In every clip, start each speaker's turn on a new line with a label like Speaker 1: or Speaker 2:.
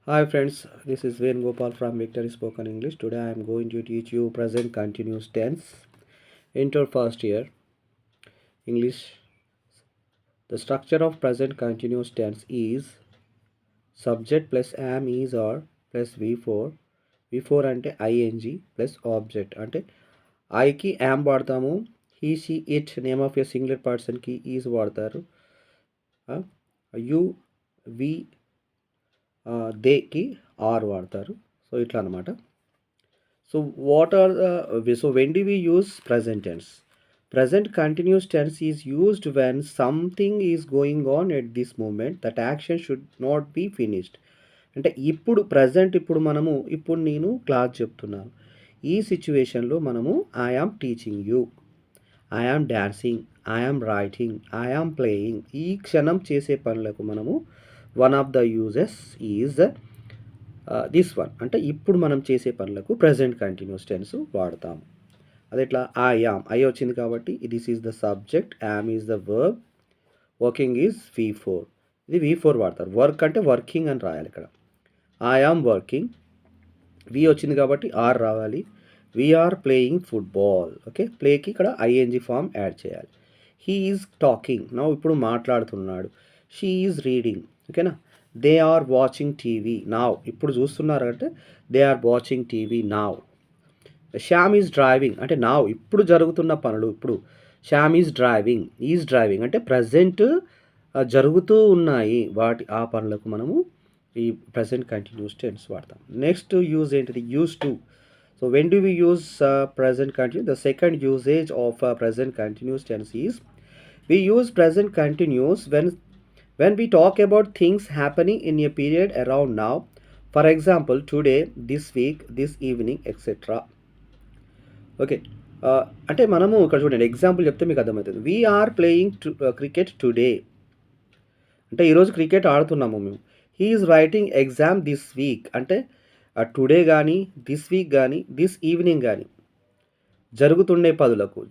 Speaker 1: Hi friends, this is Ven Gopal from Victory Spoken English. Today I am going to teach you present continuous tense. Enter first year English. The structure of present continuous tense is subject plus am is or plus V4. V4 అంటే ing plus object అంటే I కి am వాడతాము. He, she, it name of a singular person కి is వాడతారు. You, we, they కి are వాడతారు. So ఇట్లా అనమాట. So when do we use present tense? Present continuous tense is used when something is going on at this moment that action should not be finished. అంటే ఇప్పుడు నేను class చెప్తున్నాను. ఈ సిచ్యువేషన్లో మనము I am teaching you, I am dancing, I am writing, I am playing, ఈ క్షణం చేసే పనులకు మనము one of the uses is this one. అంటే ఇప్పుడు మనం చేసే పనులకు ప్రజెంట్ కంటిన్యూస్ టెన్స్ వాడతాము. అది ఎట్లా? ఐ వచ్చింది కాబట్టి this is the subject, am is the verb, working is V4. ఇది V4 వాడతారు. వర్క్ అంటే వర్కింగ్ అని రాయాలి ఇక్కడ. I am working. వి వచ్చింది కాబట్టి ఆర్ రావాలి. We are playing football. ఓకే, ప్లేకి ఇక్కడ ఐఎన్జి ఫామ్ యాడ్ చేయాలి. హీ ఈజ్ టాకింగ్, నా ఇప్పుడు మాట్లాడుతున్నాడు. She is reading. ఓకేనా. They are watching TV now, ఇప్పుడు చూస్తున్నారు అంటే they are watching TV now. Shyam is driving అంటే నావ్ ఇప్పుడు జరుగుతున్న పనులు. ఇప్పుడు శ్యామ్ ఈజ్ డ్రైవింగ్ అంటే ప్రజెంట్ జరుగుతూ ఉన్నాయి ఆ పనులకు మనము ఈ ప్రజెంట్ కంటిన్యూస్ టెన్స్ వాడతాం. నెక్స్ట్ యూజ్ ఏంటిది? Use to. So when do we use present continuous? The second usage of present continuous tense is we use present continuous when we talk about things happening in a period around now. For example, today, this week, this evening, etc. Okay, అంటే మనము ఇక్కడ చూడండి, example చెప్తే మీకు అర్థమవుతుంది. We are playing cricket today అంటే ఈరోజు cricket ఆడుతున్నాము మేము. He is writing exam this week అంటే టుడే కానీ, దిస్ వీక్ కానీ, దిస్ ఈవినింగ్ కానీ జరుగుతుండే పనులకు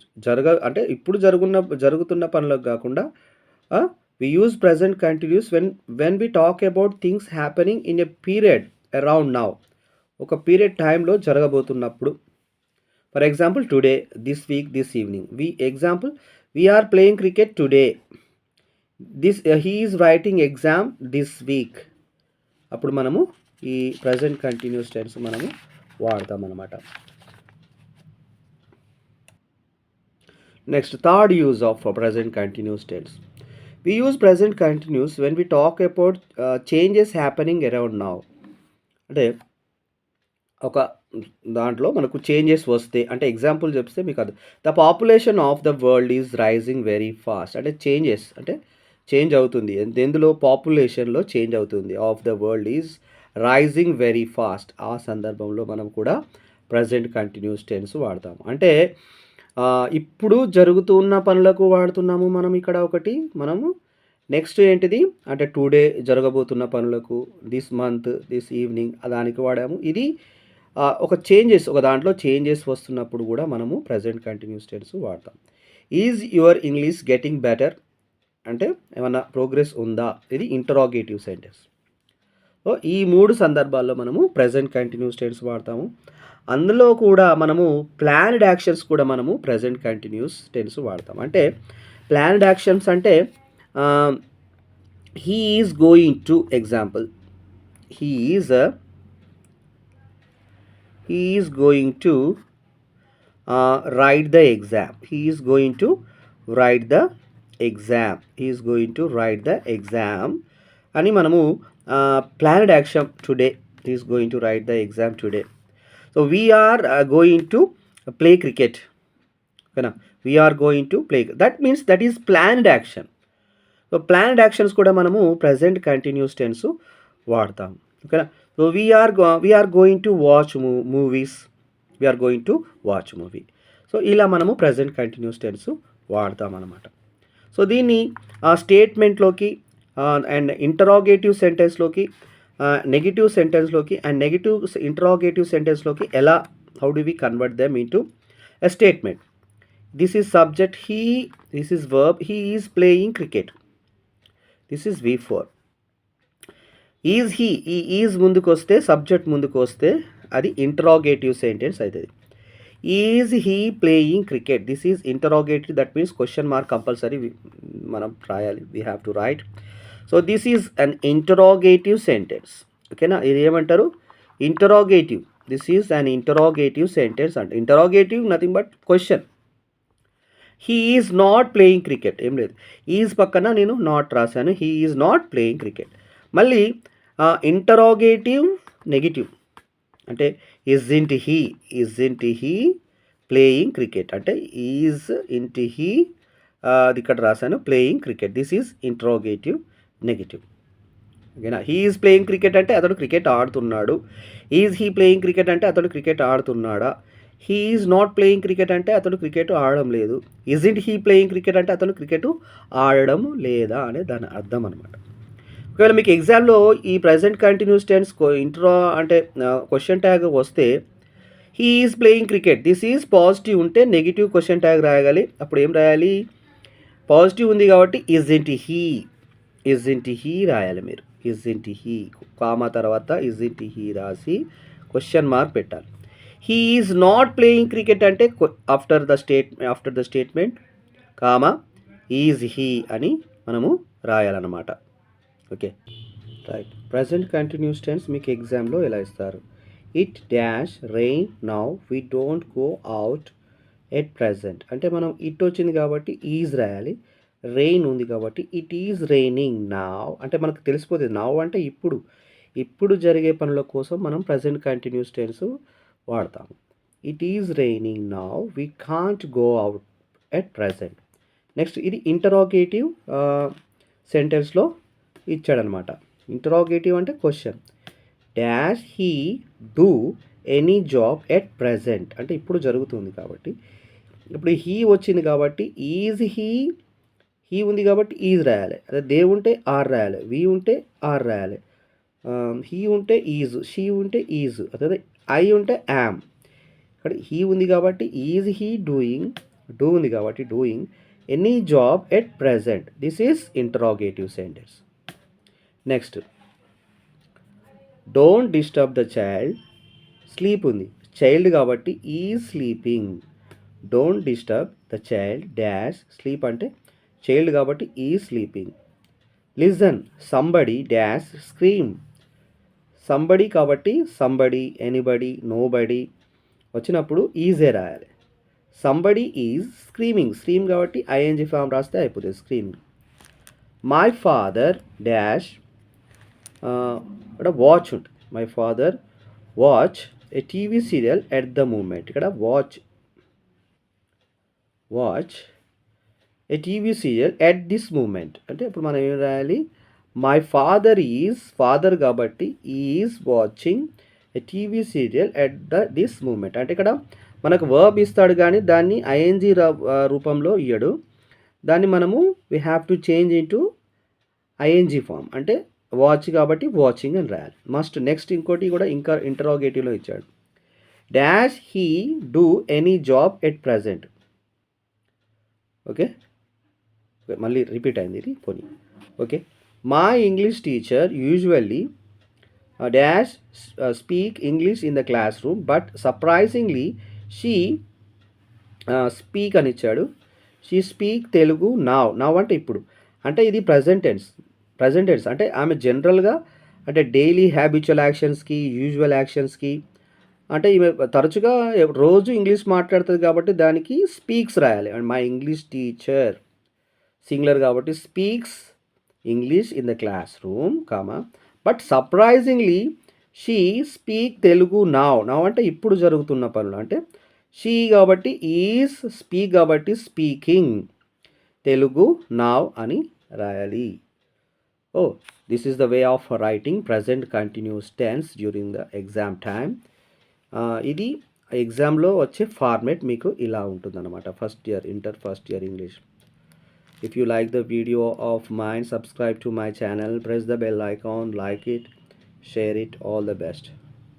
Speaker 1: అంటే ఇప్పుడు జరుగుతున్న పనులకు కాకుండా we use present continuous when we talk about things happening in a period around now, ఒక పీరియడ్ టైంలో జరగబోతున్నప్పుడు. For example today, this week, this evening. We are playing cricket today, he is writing exam this week. అప్పుడు మనము ఈ present continuous tense మనము వాడతాం అన్నమాట. Next, third use of present continuous tense. We use present continuous when we talk about changes happening around now. అంటే ఒక దాంట్లో మనకు చేంజెస్ వస్తే, అంటే ఎగ్జాంపుల్ చెప్తే మీకు అది, the population of the world is rising very fast. అంటే చేంజెస్ అంటే చేంజ్ అవుతుంది. ఎందులో? పాపులేషన్లో చేంజ్ అవుతుంది. Of the world is rising very fast. ఆ సందర్భంలో మనం కూడా ప్రజెంట్ కంటిన్యూస్ టెన్స్ వాడతాము. అంటే ఇప్పుడు జరుగుతున్న పనులకు వాడుతున్నాము మనం ఇక్కడ ఒకటి. మనము నెక్స్ట్ ఏంటిది అంటే టుడే జరగబోతున్న పనులకు, దిస్ మంత్, దిస్ ఈవినింగ్ దానికి వాడాము. ఇది ఒక దాంట్లో చేంజెస్ వస్తున్నప్పుడు కూడా మనము ప్రజెంట్ కంటిన్యూస్ టెన్స్ వాడతాం. Is your English getting better అంటే ఏమన్నా ప్రోగ్రెస్ ఉందా, ఇది ఇంటరాగేటివ్ సెంటెన్స్. సో ఈ 3 సందర్భాల్లో మనము ప్రజెంట్ కంటిన్యూస్ టెన్స్ వాడతాము. అందులో కూడా మనము ప్లాన్డ్ యాక్షన్స్ కూడా మనము ప్రజెంట్ కంటిన్యూస్ టెన్స్ వాడతాం. అంటే ప్లాన్డ్ యాక్షన్స్ అంటే he is going to, example, he is going to write the exam. He is going to write the exam అని మనము planned action today, he is going to write the exam today. So we are going to play cricket. ఓకేనా, we are going to play, that means that is planned action. So planned actions కూడా మనము present continuous tense వాడతాం. ఓకేనా. So we are going to watch movies, we are going to watch movie. So ఇలా మనము present continuous tense వాడతాం అన్నమాట. So దీన్ని స్టేట్మెంట్లోకి అండ్ ఇంటరాగేటివ్ సెంటెన్స్లోకి, నెగిటివ్ సెంటెన్స్లోకి అండ్ నెగిటివ్ ఇంటరాగేటివ్ సెంటెన్స్లోకి ఎలా, how do we convert them into a statement. This is subject he, this is verb he is playing cricket, this is V4. Is he, ఈ is ముందుకు వస్తే, subject ముందుకు వస్తే అది ఇంటరాగేటివ్ సెంటెన్స్ అవుతుంది. Is he playing cricket, this is interrogative, that means question mark compulsory మనం రాయాలి, we have to write. So this is an interrogative sentence. ఓకేనా, ఇది ఏమంటారు? Interrogative. This is an interrogative sentence అంటే interrogative nothing but question. He is not playing cricket, ఏం లేదు, is పక్కన నేను నాట్ రాశాను, he is not playing cricket. మళ్ళీ ఇంటరాగేటివ్ నెగిటివ్ అంటే ఇజ్ంట్ హీ ప్లేయింగ్ క్రికెట్ అంటే ఈజ్ ఇంట్ హీ, అది ఇక్కడ రాశాను playing cricket, this is interrogative negative. ఓకేనా, హీ ఈజ్ ప్లేయింగ్ క్రికెట్ అంటే అతడు క్రికెట్ ఆడుతున్నాడు. ఈజ్ హీ ప్లేయింగ్ క్రికెట్ అంటే అతడు క్రికెట్ ఆడుతున్నాడా. He is not playing cricket అంటే అతడు క్రికెట్ ఆడడం లేదు. ఇజ్ంట్ హీ ప్లేయింగ్ క్రికెట్ అంటే అతను క్రికెట్ ఆడడం లేదా అనే దాని అర్థం అనమాట. ఒకవేళ మీకు ఎగ్జామ్లో ఈ ప్రజెంట్ కంటిన్యూస్ టెన్స్ ఇంట్రో అంటే క్వశ్చన్ ట్యాగ్ వస్తే he is playing cricket, this is positive ఉంటే నెగిటివ్ క్వశ్చన్ ట్యాగ్ రాయగాలి. అప్పుడు ఏం రాయాలి? పాజిటివ్ ఉంది కాబట్టి ఇజ్ంట్ హీ రాయాలి మీరు. ఇజ్ంట్ హీ కామా తర్వాత ఇజ్ంట్ హీ రాసి క్వశ్చన్ మార్క్ పెట్టాలి. He is not playing cricket అంటే after the statement comma is he అని మనము రాయాలన్నమాట. Okay right. Present continuous tense మీకు ఎగ్జామ్లో ఎలా ఇస్తారు? It dash rain now we don't go out at present అంటే మనం ఇట్ వచ్చింది కాబట్టి ఈజ్ రాయాలి. రెయిన్ ఉంది కాబట్టి ఇట్ ఈజ్ రెయినింగ్ నౌ అంటే మనకు తెలిసిపోతుంది. నౌ అంటే ఇప్పుడు జరిగే పనుల కోసం మనం ప్రజెంట్ కంటిన్యూస్ టెన్స్ వాడతాము. It is raining now we can't go out at present. Next ఇది ఇంటరాగేటివ్ సెంటెన్స్లో ఇచ్చాడనమాట. ఇంటరాగేటివ్ అంటే question. Dash he do any job at present అంటే ఇప్పుడు జరుగుతుంది కాబట్టి, ఇప్పుడు హీ వచ్చింది కాబట్టి ఈజ్ హీ ఉంది కాబట్టి ఈజ్ రాయాలి. అదే దే ఉంటే ఆర్ రాయాలి, వి ఉంటే ఆర్ రాయాలి, హీ ఉంటే ఈజ్, షీ ఉంటే ఈజ్, అదే ఐ ఉంటే యామ్. ఇక్కడ హీ ఉంది కాబట్టి ఈజ్ హీ డూయింగ్, డూ ఉంది కాబట్టి doing any job at present, this is interrogative sentence. Next don't disturb the child, sleep ఉంది, చైల్డ్ కాబట్టి is sleeping. Don't disturb the child dash sleep అంటే child కాబట్టి is sleeping. Listen somebody dash scream, somebody కాబట్టి somebody, anybody, nobody వచ్చినప్పుడు ఈజే రాయాలి. Somebody is screaming, scream కాబట్టి ING form రాస్తే అయిపోతుంది స్క్రీమింగ్. మై ఫాదర్ డాష్ ఇక్కడ వాచ్ ఉంటుంది, my father watch a TV serial at the moment. ఇక్కడ watch a TV serial at this moment అంటే ఇప్పుడు మనం ఏం రాయాలి? మై ఫాదర్ ఈజ్, ఫాదర్ కాబట్టి is watching a TV serial at this moment అంటే ఇక్కడ మనకు వర్బ్ ఇస్తాడు కానీ దాన్ని ఐఎన్జీ రూపంలో ఇయ్యడు. దాన్ని మనము we have to change into ING form అంటే వాచ్ కాబట్టి వాచింగ్ అని రాయాలి మస్ట్. నెక్స్ట్ ఇంకోటి కూడా ఇంకా ఇంటరాగేటివ్లో ఇచ్చాడు. Dash he do any job at present. Okay మళ్ళీ రిపీట్ అయింది ఇది పోనీ. Okay my English teacher usually dash speak English in the class room but surprisingly she speak అని ఇచ్చాడు. షీ స్పీక్ తెలుగు నవ్ అంటే ఇప్పుడు అంటే ఇది ప్రజెంట్ టెన్స్ అంటే ఆమె జనరల్గా అంటే డైలీ హ్యాబిచువల్ యాక్షన్స్కి, యూజువల్ యాక్షన్స్కి అంటే ఈమె తరచుగా రోజు ఇంగ్లీష్ మాట్లాడుతుంది కాబట్టి దానికి స్పీక్స్ రాయాలి. And my English teacher singular కాబట్టి speaks English in the class room comma but surprisingly she speak Telugu now అంటే ఇప్పుడు జరుగుతున్న పనులు అంటే షీ కాబట్టి ఈజ్, స్పీక్ కాబట్టి స్పీకింగ్, తెలుగు నవ్ అని రాయాలి. This is the way of writing present continuous tense during the exam time. ఇది ఎగ్జామ్లో వచ్చే ఫార్మేట్ మీకు ఇలా ఉంటుందన్నమాట. Inter first year English. If you like the video of mine, subscribe to my channel, press the bell icon, like it, share it. All the best.